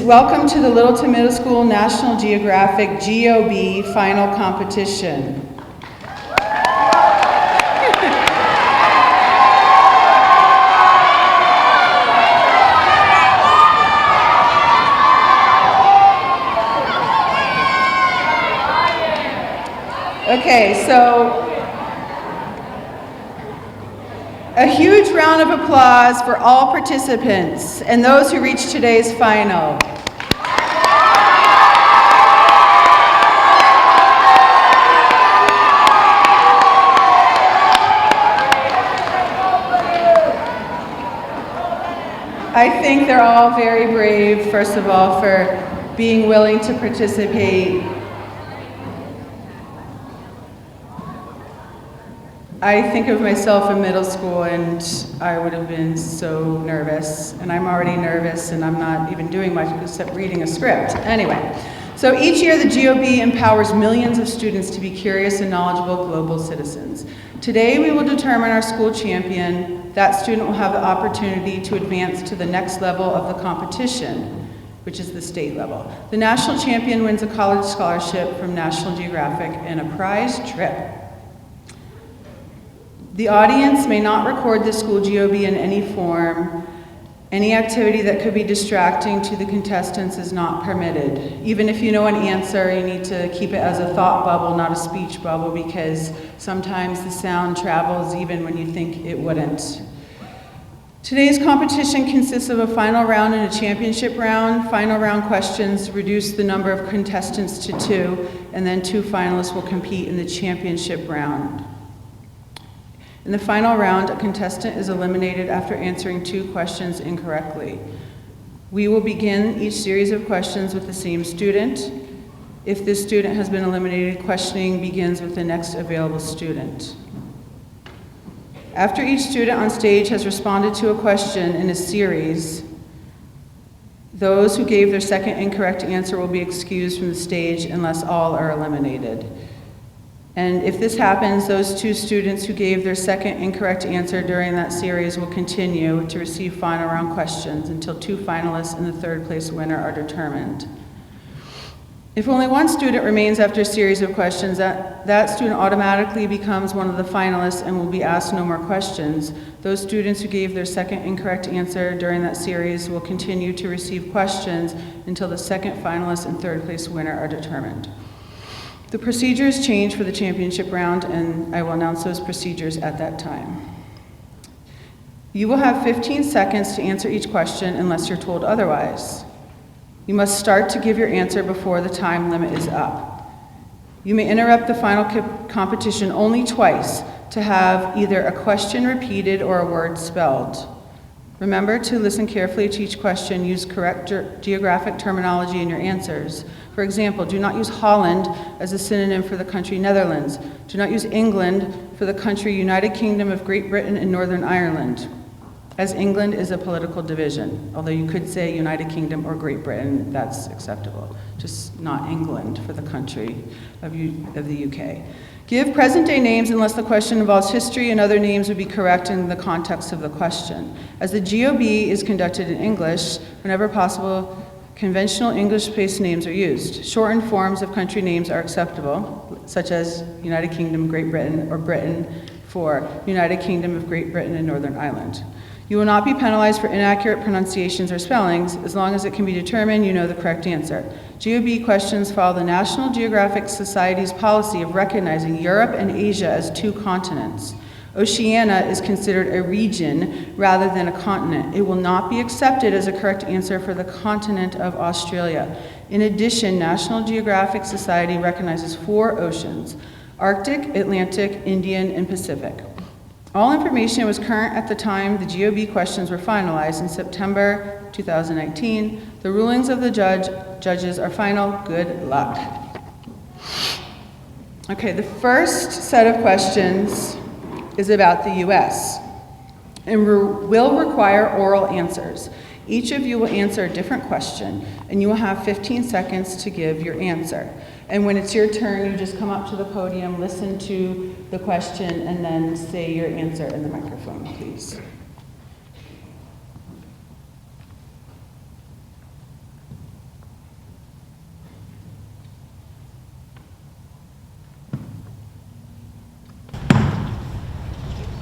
welcome to the Littleton Middle School National Geographic GeoBee final competition. Okay, so a huge round of applause for all participants and those who reached today's final. I think they're all very brave, first of all, for being willing to participate. I think of myself in middle school and I would have been so nervous, and I'm already nervous and I'm not even doing much except reading a script. Anyway, so each year the GeoBee empowers millions of students to be curious and knowledgeable global citizens. Today we will determine our school champion. That student will have the opportunity to advance to the next level of the competition, which is the state level. The national champion wins a college scholarship from National Geographic and a prize trip. The audience may not record the school GeoBee in any form. Any activity that could be distracting to the contestants is not permitted. Even if you know an answer, you need to keep it as a thought bubble, not a speech bubble, because sometimes the sound travels even when you think it wouldn't. Today's competition consists of a final round and a championship round. Final round questions reduce the number of contestants to 2, and then 2 finalists will compete in the championship round. In the final round, a contestant is eliminated after answering 2 questions incorrectly. We will begin each series of questions with the same student. If this student has been eliminated, questioning begins with the next available student. After each student on stage has responded to a question in a series, those who gave their second incorrect answer will be excused from the stage unless all are eliminated. And if this happens, those 2 students who gave their second incorrect answer during that series will continue to receive final round questions until 2 finalists and the 3rd place winner are determined. If only 1 student remains after a series of questions, that student automatically becomes one of the finalists and will be asked no more questions. Those students who gave their second incorrect answer during that series will continue to receive questions until the 2nd finalist and 3rd place winner are determined. The procedures change for the championship round, and I will announce those procedures at that time. You will have 15 seconds to answer each question unless you're told otherwise. You must start to give your answer before the time limit is up. You may interrupt the final competition only twice to have either a question repeated or a word spelled. Remember to listen carefully to each question. Use correct geographic terminology in your answers. For example, do not use Holland as a synonym for the country Netherlands. Do not use England for the country United Kingdom of Great Britain and Northern Ireland, as England is a political division. Although you could say United Kingdom or Great Britain, that's acceptable. Just not England for the country of the UK. Give present-day names unless the question involves history, and other names would be correct in the context of the question. As the GeoBee is conducted in English, whenever possible, conventional English-based names are used. Shortened forms of country names are acceptable, such as United Kingdom, Great Britain, or Britain for United Kingdom of Great Britain and Northern Ireland. You will not be penalized for inaccurate pronunciations or spellings as long as it can be determined you know the correct answer. GeoBee questions follow the National Geographic Society's policy of recognizing Europe and Asia as 2 continents. Oceania is considered a region rather than a continent. It will not be accepted as a correct answer for the continent of Australia. In addition, National Geographic Society recognizes 4 oceans: Arctic, Atlantic, Indian, and Pacific. All information was current at the time the GeoBee questions were finalized in September 2019. The rulings of the judges are final. Good luck. Okay, the first set of questions is about the U.S. and will require oral answers. Each of you will answer a different question, and you will have 15 seconds to give your answer. And when it's your turn, you just come up to the podium, listen to the question, and then say your answer in the microphone, please.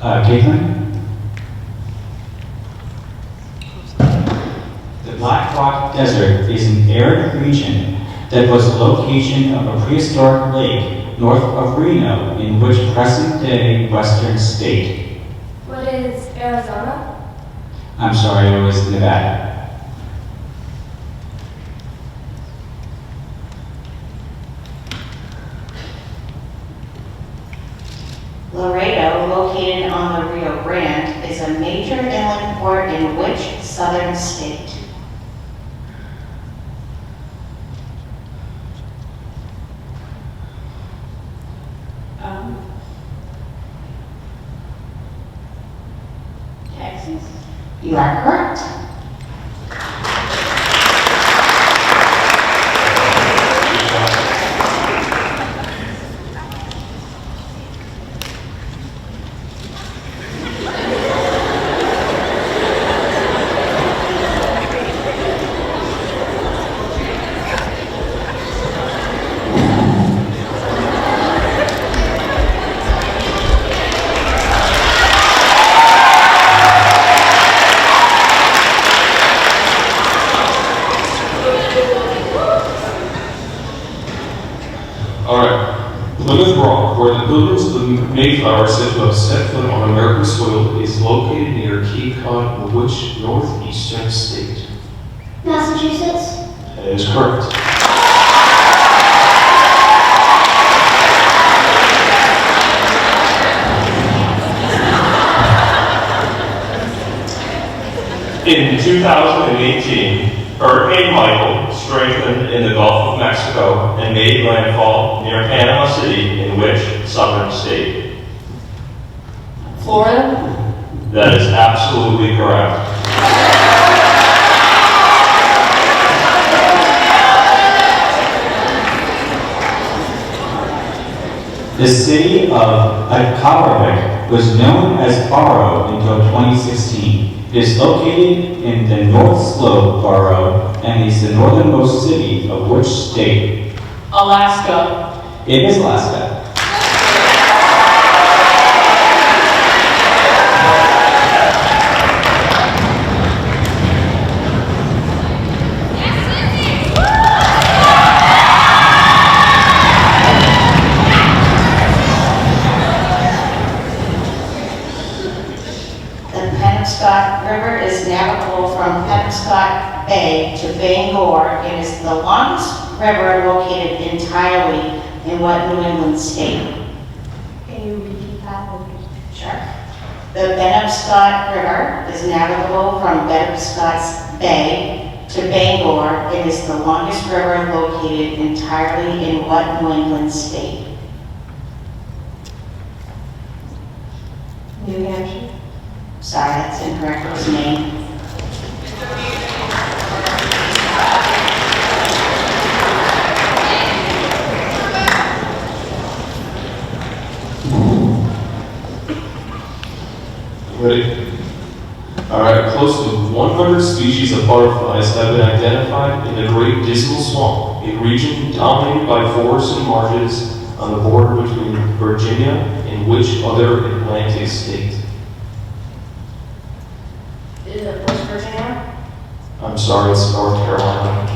Caitlin? The Black Rock Desert is an arid region that was the location of a prehistoric lake north of Reno in which present-day western state? What is Arizona? I'm sorry, it was Nevada. Laredo, located on the Rio Grande, is a major inland port in which southern state? Texas. You are correct. Plymouth Rock, where the Pilgrims of the Mayflower said to have set foot on American soil, is located near Cape Cod, in which northeastern state? Massachusetts. That is correct. In 2018, Hurricane Michael strengthened in the Gulf of Mexico and made landfall near Panama City, in which southern state? Florida. That is absolutely correct. The city of Akavavik was known as Borough until 2016. It is located in the North Slope Borough and is the northernmost city of which state? Alaska. It is Alaska. Penobscot River is navigable from Penobscot Bay to Bangor. It is the longest river located entirely in what New England state? Can you repeat that? Sure. The Penobscot River is navigable from Penobscot Bay to Bangor. It is the longest river located entirely in what New England state? New Hampshire. Sorry, that's incorrect. It was Maine. Ready? All right, close to 100 species of butterflies have been identified in the Great Dismal Swamp, a region dominated by forests and marshes on the border between Virginia and which other Atlantic state? Is it West Virginia? I'm sorry, it's North Carolina.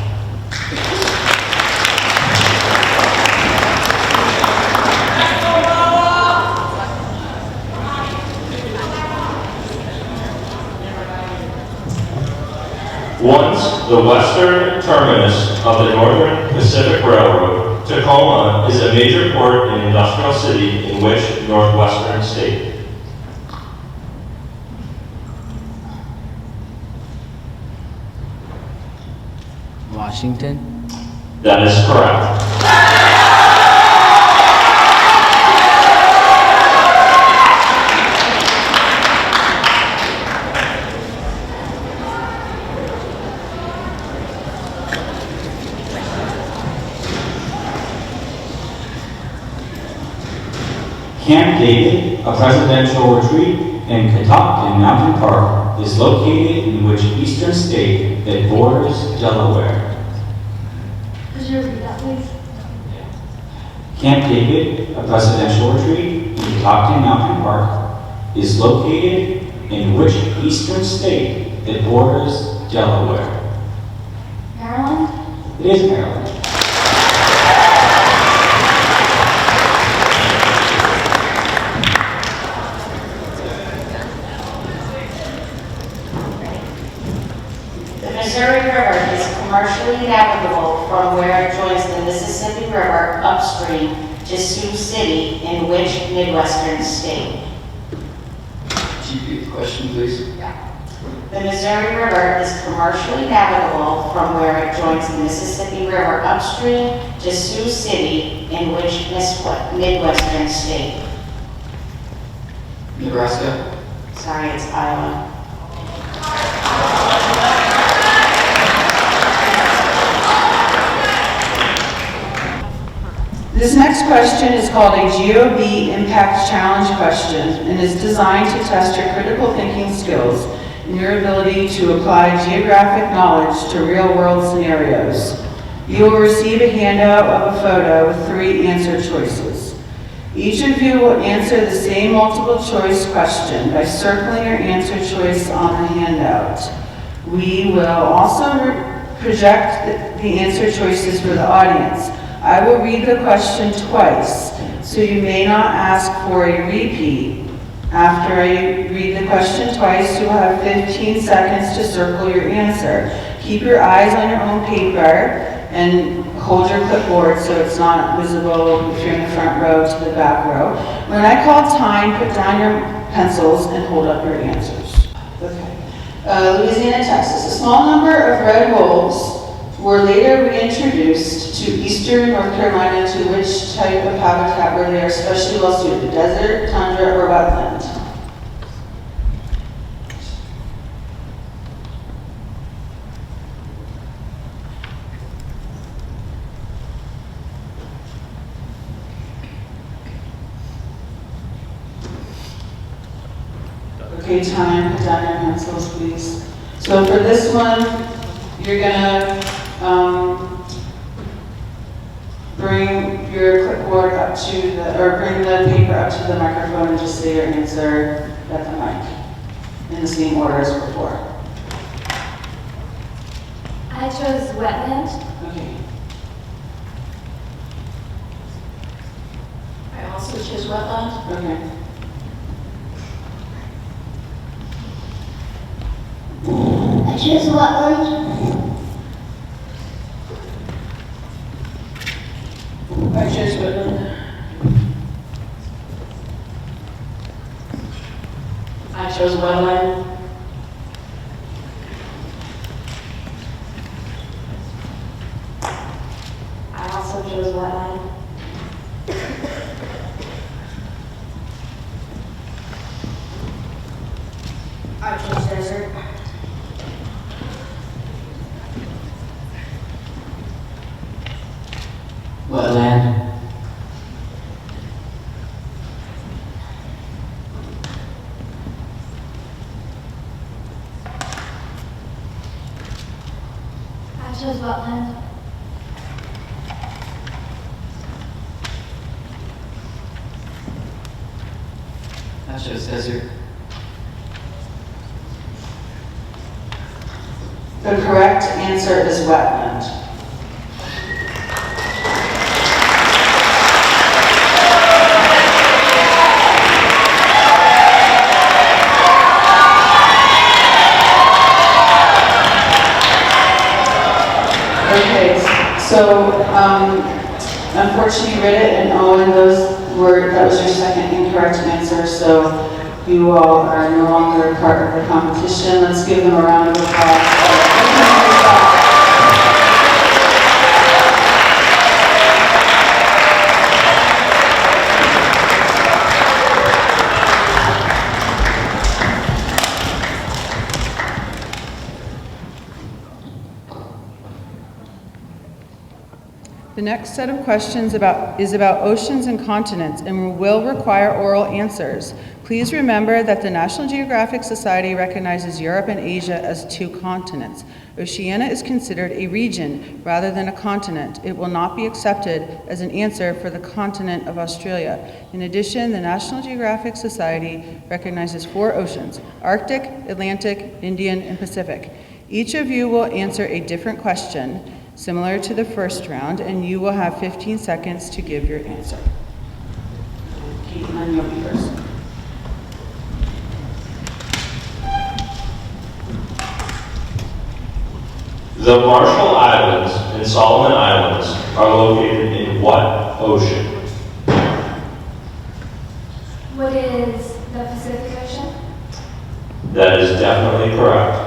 Once the western terminus of the Northern Pacific Railroad, Tacoma is a major port and industrial city in which northwestern state? Washington? That is correct. Camp David, a presidential retreat in Catoctin Mountain Park, is located in which eastern state that borders Delaware? Could you repeat that, please? Camp David, a presidential retreat in Catoctin Mountain Park, is located in which eastern state that borders Delaware? Maryland? It is Maryland. The Missouri River is commercially navigable from where it joins the Mississippi River upstream to Sioux City in which Midwestern state? Repeat the question, please. The Missouri River is commercially navigable from where it joins the Mississippi River upstream to Sioux City in which Midwestern state? Nebraska. Sorry, it's Iowa. This next question is called a GeoBee Impact Challenge question and is designed to test your critical thinking skills and your ability to apply geographic knowledge to real-world scenarios. You will receive a handout of a photo with 3 answer choices. Each of you will answer the same multiple choice question by circling your answer choice on the handout. We will also project the answer choices for the audience. I will read the question twice, so you may not ask for a repeat. After I read the question twice, you'll have 15 seconds to circle your answer. Keep your eyes on your own paper and hold your clipboard so it's not visible if you're in the front row to the back row. When I call time, put down your pencils and hold up your answers. Okay. Louisiana, Texas. A small number of red wolves were later reintroduced to eastern North Carolina to which type of habitat where they are especially well suited? Desert, tundra, or wetland? Okay, time, put down your pencils, please. So for this one, you're gonna bring your clipboard up to bring the paper up to the microphone and just say your answer at the mic in the same order as before. I chose wetland. Okay. I also chose wetland. Okay. I chose wetland. I chose wetland. I chose wetland. I also chose wetland. I chose desert. Wetland. I chose wetland. I chose desert. The correct answer is wetland. Okay, so unfortunately you read it and Owen, that was your second incorrect answer, so you all are no longer part of the competition. Let's give them a round of applause. The next set of questions is about oceans and continents and will require oral answers. Please remember that the National Geographic Society recognizes Europe and Asia as 2 continents. Oceania is considered a region rather than a continent. It will not be accepted as an answer for the continent of Australia. In addition, the National Geographic Society recognizes 4 oceans: Arctic, Atlantic, Indian, and Pacific. Each of you will answer a different question, similar to the first round, and you will have 15 seconds to give your answer. Caitlin, you'll be first. The Marshall Islands and Solomon Islands are located in what ocean? What is the Pacific Ocean? That is definitely correct.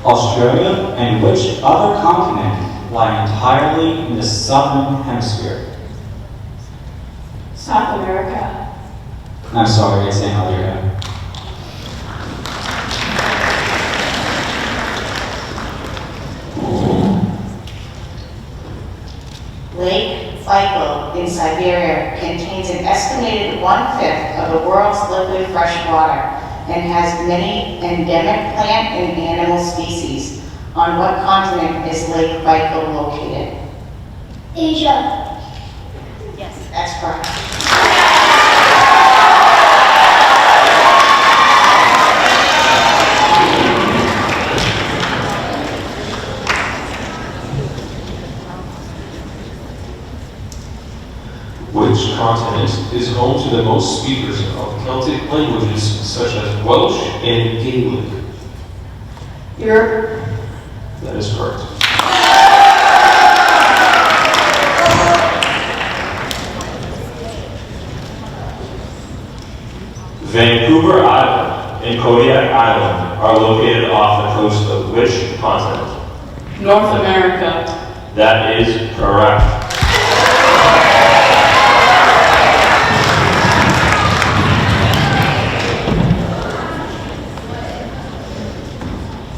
Australia and which other continent lie entirely in the southern hemisphere? South America. I'm sorry, it's Antarctica. Lake Baikal in Siberia contains an estimated 1/5 of the world's liquid fresh water and has many endemic plant and animal species. On what continent is Lake Baikal located? Asia. Yes, that's correct. Which continent is home to the most speakers of Celtic languages such as Welsh and Gaelic? Europe. That is correct. Vancouver Island and Kodiak Island are located off the coast of which continent? North America. That is correct.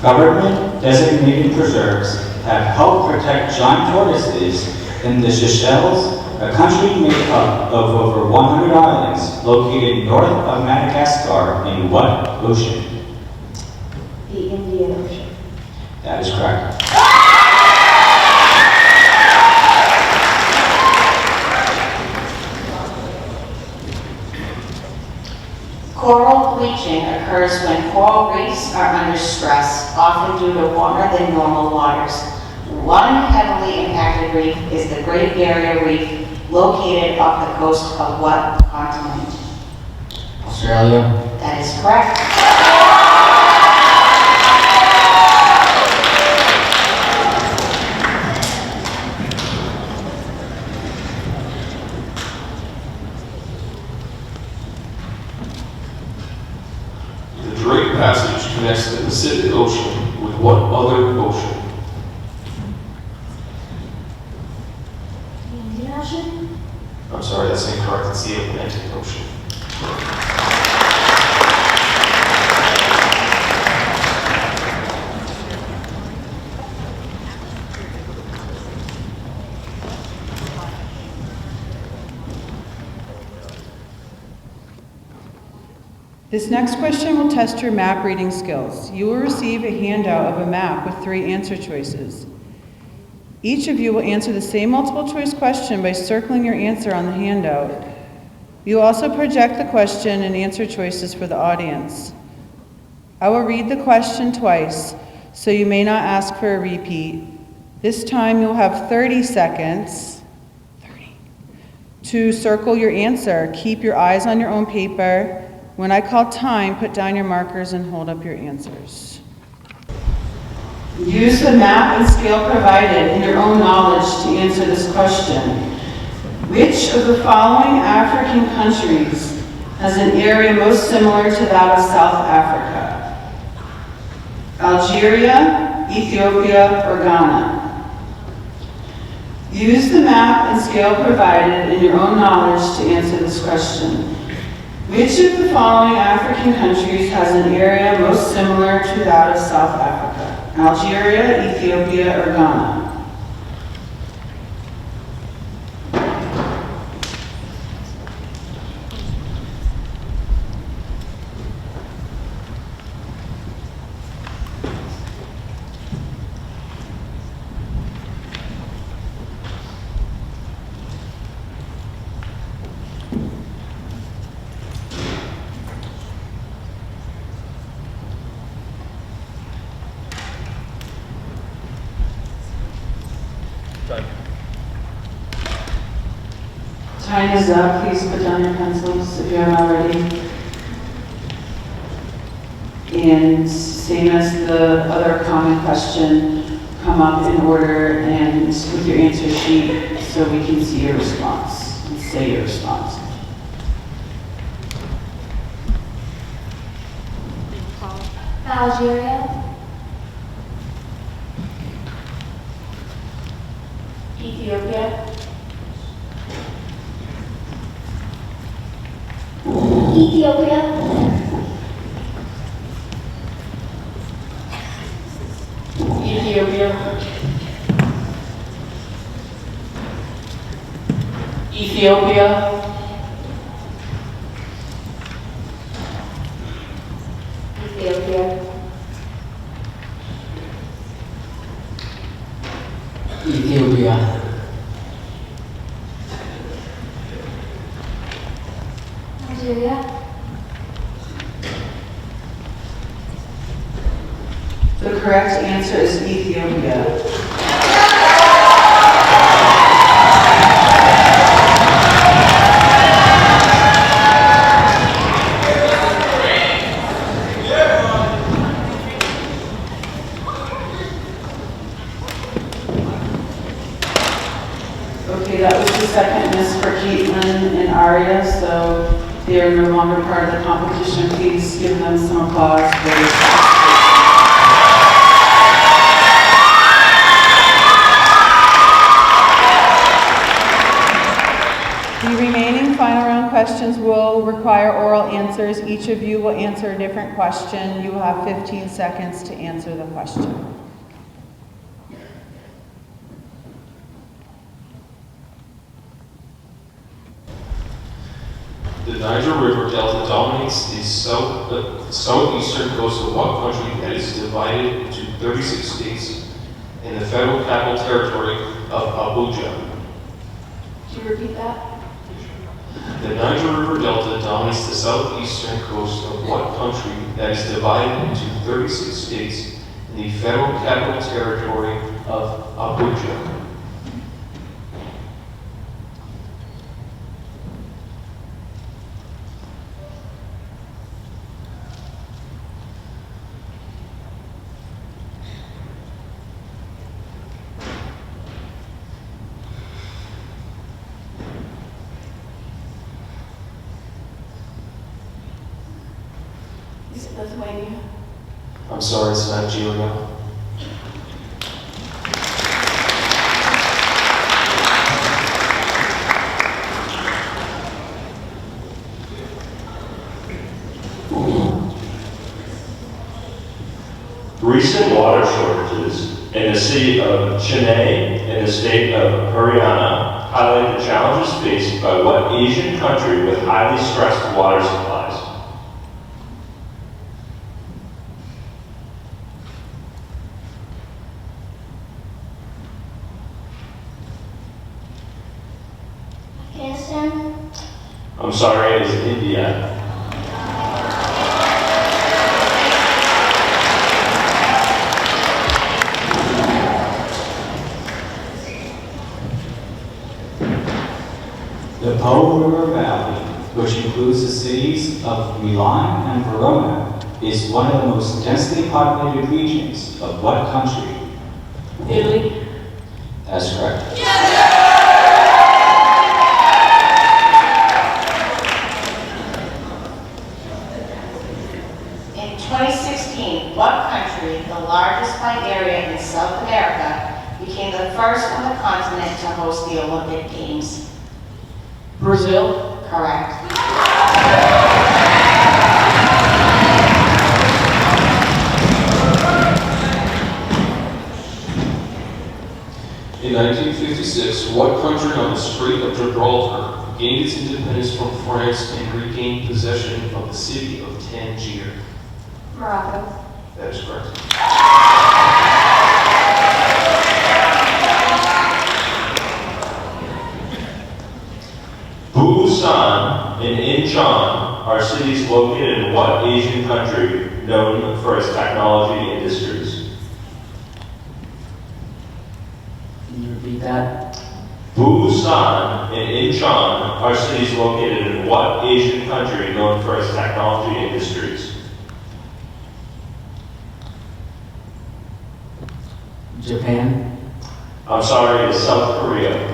Government-designated preserves have helped protect giant tortoises in the Seychelles, a country made up of over 100 islands located north of Madagascar in what ocean? The Indian Ocean. That is correct. Coral bleaching occurs when coral reefs are under stress, often due to warmer than normal waters. One heavily impacted reef is the Great Barrier Reef, located off the coast of what continent? Australia. That is correct. The Drake Passage connects the Pacific Ocean with what other ocean? The Indian Ocean. I'm sorry, that's incorrect. It's the Atlantic Ocean. This next question will test your map reading skills. You will receive a handout of a map with 3 answer choices. Each of you will answer the same multiple choice question by circling your answer on the handout. You will also project the question and answer choices for the audience. I will read the question twice, so you may not ask for a repeat. This time you'll have 30 seconds to circle your answer. Keep your eyes on your own paper. When I call time, put down your markers and hold up your answers. Use the map and scale provided in your own knowledge to answer this question. Which of the following African countries has an area most similar to that of South Africa? Algeria, Ethiopia, or Ghana? Use the map and scale provided in your own knowledge to answer this question. Which of the following African countries has an area most similar to that of South Africa? Algeria, Ethiopia, or Ghana? Time is up. Please put down your pencils if you haven't already. And same as the other common question, come up in order and with your answer sheet so we can see your response and say your response. Algeria. Ethiopia. Ethiopia. Ethiopia. Ethiopia. Ethiopia. Ethiopia. Algeria. The correct answer is Ethiopia. Okay, that was the second miss for Caitlin and Aria, so they are no longer part of the competition. Please give them some applause for this. The remaining final round questions will require oral answers. Each of you will answer a different question. You will have 15 seconds to answer the question. The Niger River Delta dominates the southeastern coast of what country that is divided into 36 states and the federal capital territory of Abuja? Could you repeat that? The Niger River Delta dominates the southeastern coast of what country that is divided into 36 states and the federal capital territory of Abuja? Is it Lithuania? I'm sorry, it's Nigeria. Recent water shortages in the city of Chennai in the state of Haryana highlight the challenges faced by what Asian country with highly stressed water supplies? Afghanistan. I'm sorry, it is India. The Po River Valley, which includes the cities of Milan and Verona, is one of the most densely populated regions of what country? Italy. That's correct. In 2016, what country, the largest by area in South America, became the first on the continent to host the Olympic Games? Brazil. Correct. 1956, what country on the Strait of Gibraltar gained its independence from France and regained possession of the city of Tangier? Morocco. That is correct. Busan and Incheon are cities located in what Asian country known for its technology industries? Can you repeat that? Busan and Incheon are cities located in what Asian country known for its technology industries? Japan. I'm sorry, it's South Korea.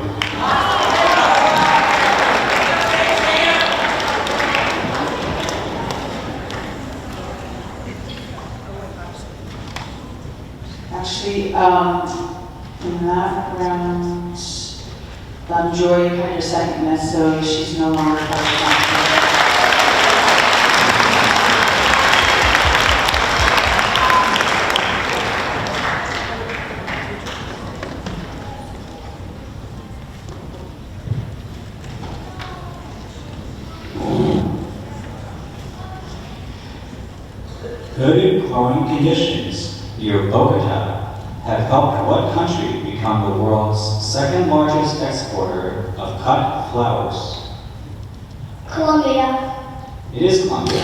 Actually, in that round, Joy had your secondness, so she's no longer part of the council. Good growing conditions near Bogota have helped what country become the world's second largest exporter of cut flowers? Colombia. It is Colombia.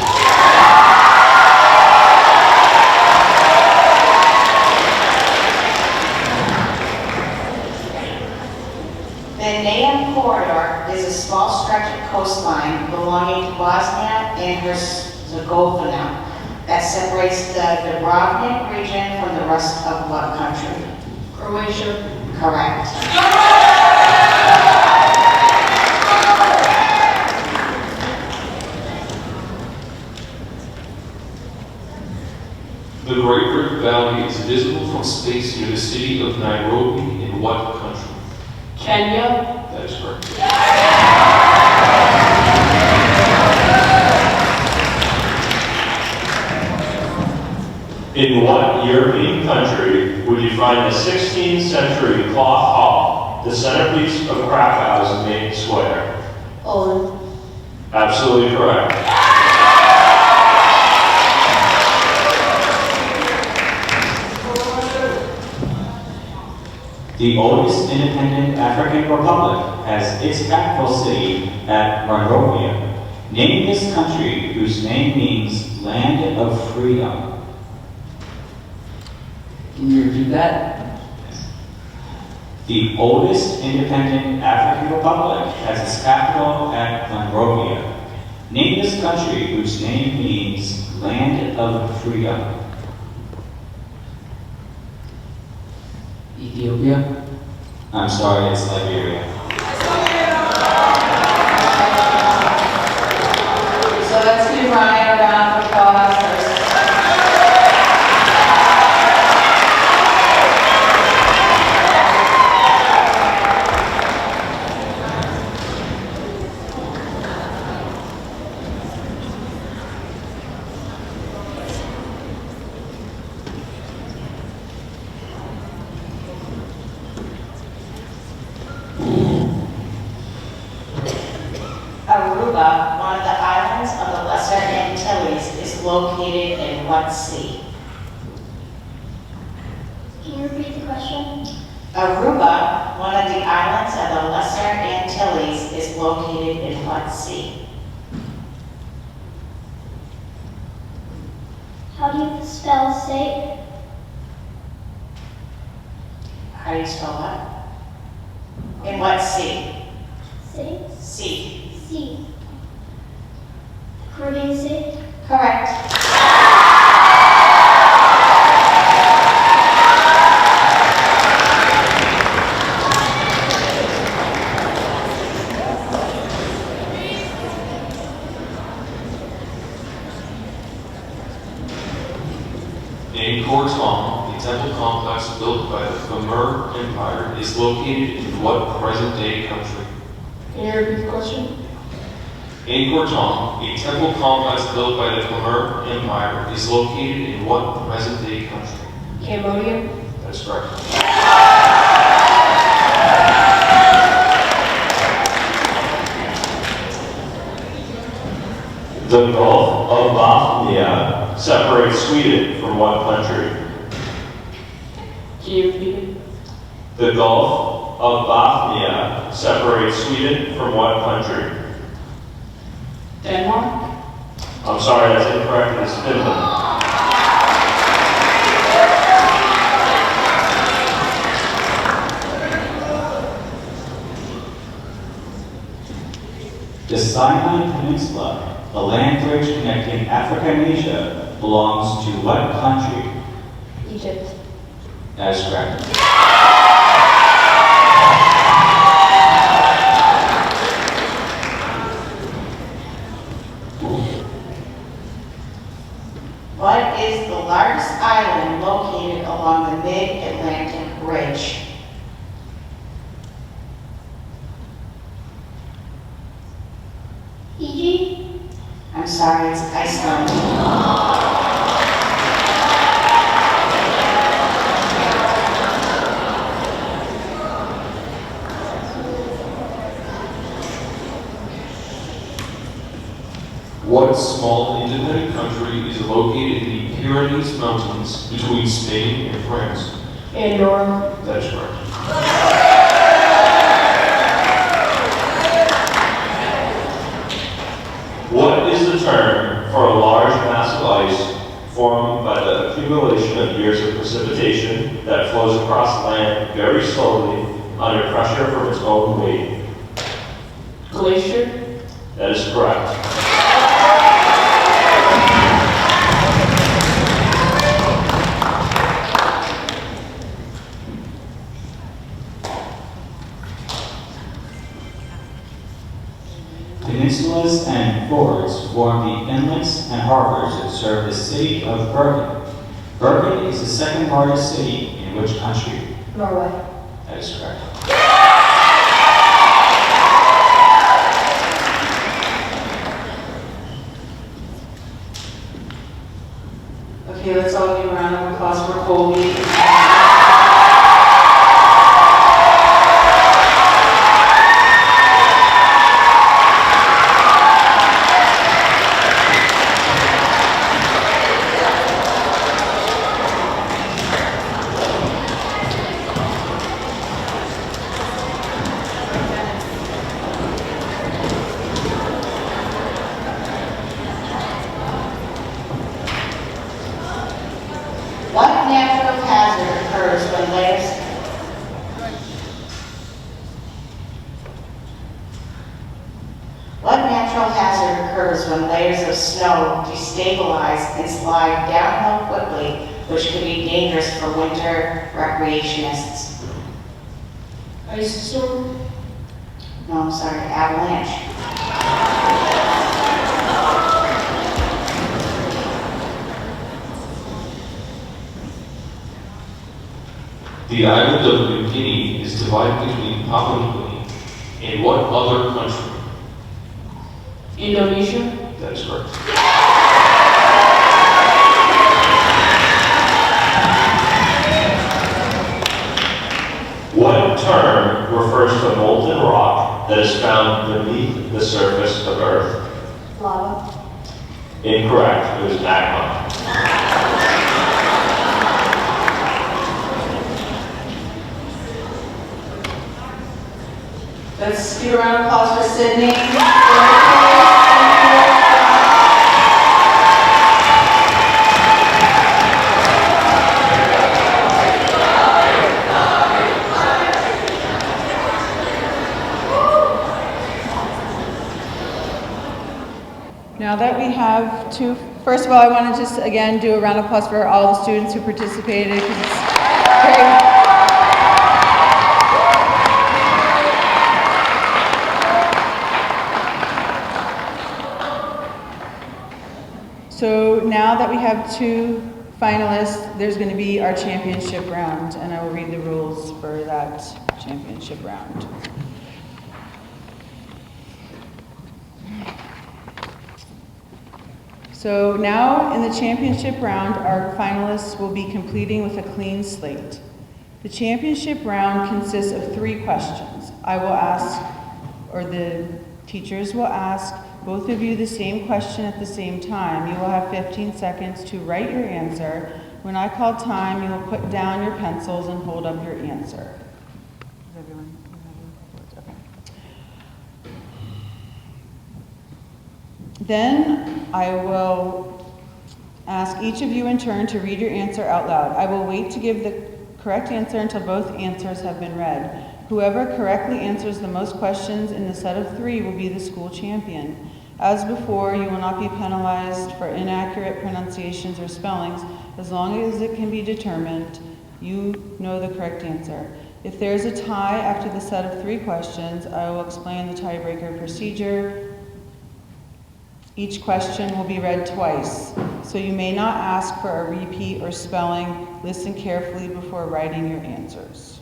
The Neum Corridor is a small stretch of coastline belonging to Bosnia and Herzegovina that separates the Dubrovnik region from the rest of what country? Croatia. Correct. The Great Rift Valley is visible from space near the city of Nairobi in what country? Kenya. That is correct. In what European country would you find the 16th century cloth hall, the centerpiece of Krakau's main square? Poland. Absolutely correct. The oldest independent African republic has its capital city at Monrovia. Name this country whose name means land of freedom. Can you repeat that? The oldest independent African republic has its capital at Monrovia. Name this country whose name means land of freedom. Ethiopia. I'm sorry, it's Liberia. So let's give Ryan a round of applause. Aruba, one of the islands of the Lesser Antilles, is located in what sea? Can you repeat the question? Aruba, one of the islands of the Lesser Antilles, is located in what sea? How do you spell state? How do you spell that? In what sea? State? Sea. Sea. Caribbean Sea? Correct. Angkor Thom, a temple complex built by the Khmer Empire, is located in what present-day country? Can you repeat the question? Angkor Thom, a temple complex built by the Khmer Empire, is located in what present-day country? Cambodia. That's correct. The Gulf of Bothnia separates Sweden from what country? Can you repeat it? The Gulf of Bothnia separates Sweden from what country? Denmark? I'm sorry, that's incorrect. It's Finland. The Sinai Peninsula, a land bridge connecting Africa and Asia, belongs to what country? Egypt. That is correct. What is the largest island located along the Mid-Atlantic Ridge? Fiji. I'm sorry, it's Iceland. What small independent country is located in the Pyrenees Mountains between Spain and France? Andorra? That is correct. What is the term for a large mass of ice formed by the accumulation of years of precipitation that flows across land very slowly under pressure from its own weight? Glacier? That is correct. Peninsulas and fjords form the inlets and harbors that serve the city of Bergen. Bergen is the second largest city in which country? Norway. That is correct. Okay, let's all give a round of applause for Colby. What natural hazard occurs when layers... What natural hazard occurs when layers of snow destabilize and slide downhill quickly, which could be dangerous for winter recreationists? Ice storm? No, I'm sorry, avalanche. The island of New Guinea is divided between Papua New Guinea and what other country? Indonesia? That is correct. What term refers to molten rock that is found beneath the surface of Earth? Lava. Incorrect. It was magma. Let's give a round of applause for Sydney. Now that we have two, first of all, I want to just again do a round of applause for all the students who participated, because it's very... So now that we have two finalists, there's going to be our championship round, and I will read the rules for that championship round. So now in the championship round, our finalists will be completing with a clean slate. The championship round consists of 3 questions. I will ask, or the teachers will ask both of you the same question at the same time. You will have 15 seconds to write your answer. When I call time, you will put down your pencils and hold up your answer. Is everyone? Okay. Then I will ask each of you in turn to read your answer out loud. I will wait to give the correct answer until both answers have been read. Whoever correctly answers the most questions in the set of 3 will be the school champion. As before, you will not be penalized for inaccurate pronunciations or spellings as long as it can be determined you know the correct answer. If there is a tie after the set of 3 questions, I will explain the tiebreaker procedure. Each question will be read twice, so you may not ask for a repeat or spelling. Listen carefully before writing your answers.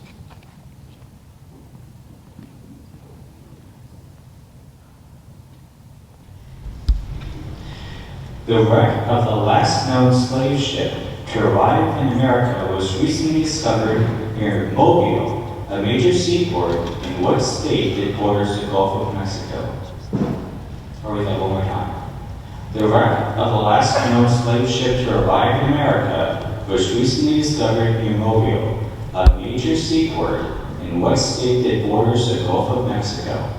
The wreck of the last known slave ship to arrive in America was recently discovered near Mobile, a major seaport in what state that borders the Gulf of Mexico? I'll read that one more time. The wreck of the last known slave ship to arrive in America was recently discovered near Mobile, a major seaport in what state that borders the Gulf of Mexico?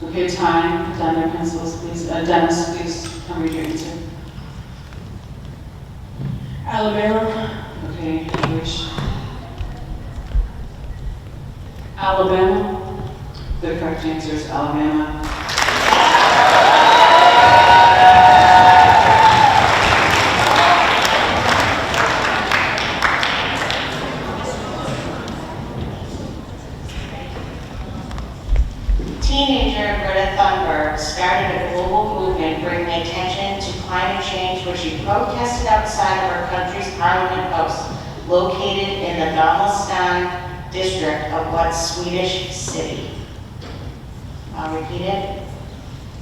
Okay, time, put down your pencils, please. Dennis, please come read your answer. Alabama. Okay, English. Alabama. The correct answer is Alabama. Teenager Greta Thunberg started a global movement bringing attention to climate change when she protested outside of her country's Parliament House, located in the Littleton district of what Swedish city? I'll repeat it.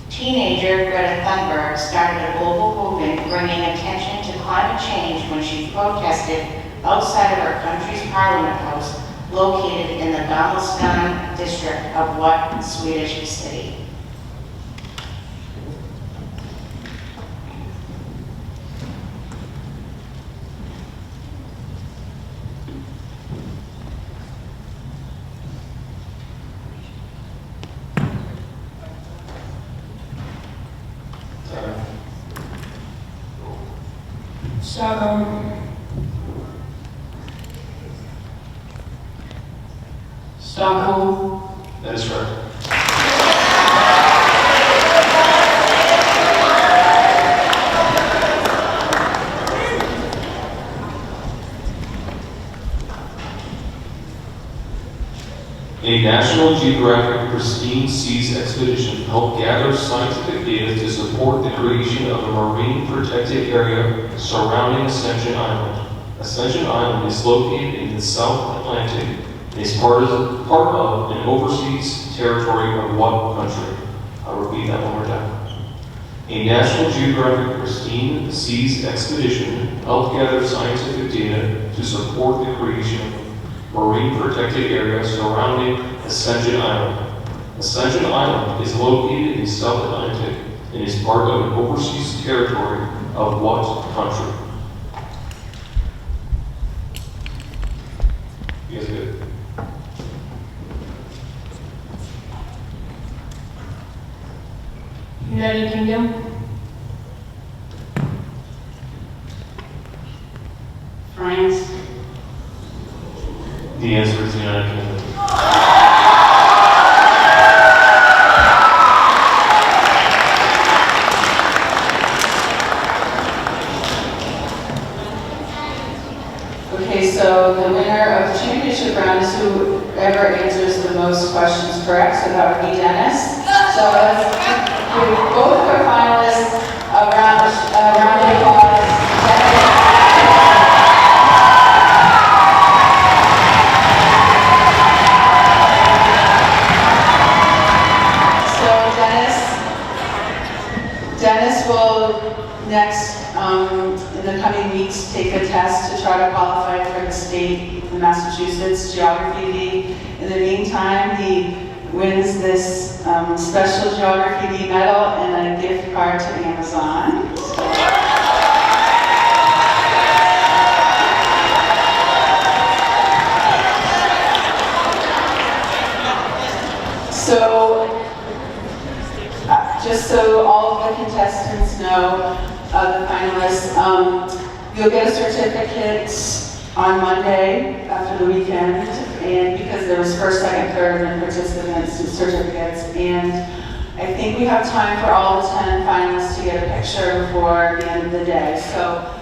Teenager Greta Thunberg started a global movement bringing attention to climate change when she protested outside of her country's Parliament House, located in the Littleton district of what Swedish city? Stockholm. That is correct. A National Geographic Pristine Seas expedition helped gather scientific data to support the creation of a marine protected area surrounding Ascension Island. Ascension Island is located in the South Atlantic and is part of an overseas territory of what country? I'll repeat that one more time. A National Geographic Pristine Seas expedition helped gather scientific data to support the creation of marine protected area surrounding Ascension Island. Ascension Island is located in the South Atlantic and is part of an overseas territory of what country? You guys good? United Kingdom. France. The answer is the United Kingdom. Okay, so the winner of the championship round is whoever answers the most questions correct, so that would be Dennis. So let's give both of our finalists a round of applause. Dennis will next, in the coming weeks, take a test to try to qualify for the state, the Massachusetts Geography League. In the meantime, he wins this special Geography League medal and a gift card to Amazon. So, just so all of the contestants know, the finalists, you'll get a certificate on Monday after the weekend, and because there was first, second, third, and participants and certificates, and I think we have time for all the 10 finalists to get a picture before the end of the day. So.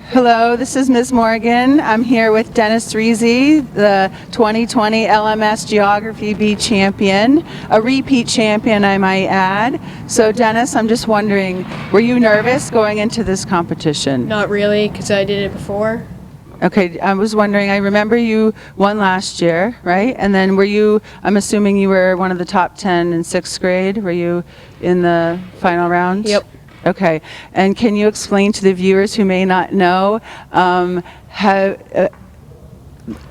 Hello, this is Ms. Morgan. I'm here with Dennis Reezy, the 2020 LMS Geography B champion, a repeat champion, I might add. So Dennis, I'm just wondering, were you nervous going into this competition? Not really, because I did it before. Okay, I was wondering, I remember you won last year, right? And then were you, I'm assuming you were one of the top 10 in 6th grade? Were you in the final round? Yep. Okay, and can you explain to the viewers who may not know about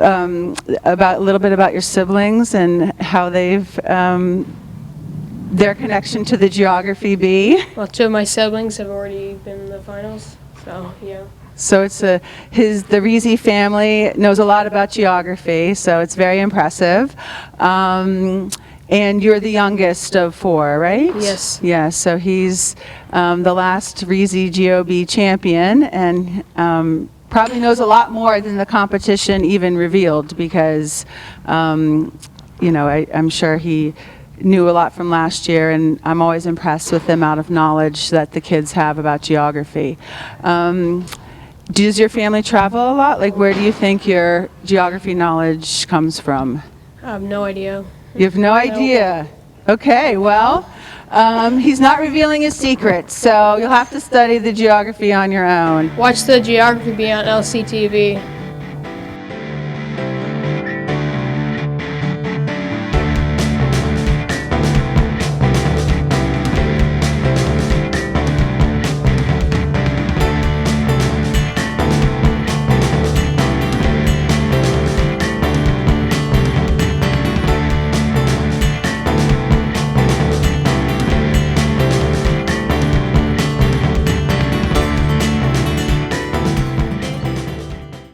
a little bit about your siblings and how they've their connection to the Geography Bee? Well, two of my siblings have already been in the finals, so yeah. So it's the Reezy family knows a lot about geography, so it's very impressive. And you're the youngest of 4, right? Yes. Yeah, so he's the last Reezy GeoBee champion, and probably knows a lot more than the competition even revealed, because, you know, I'm sure he knew a lot from last year, and I'm always impressed with the amount of knowledge that the kids have about geography. Does your family travel a lot? Like, where do you think your geography knowledge comes from? I have no idea. You have no idea. Okay, well, he's not revealing his secrets, so you'll have to study the geography on your own. Watch the Geography Bee on LCTV.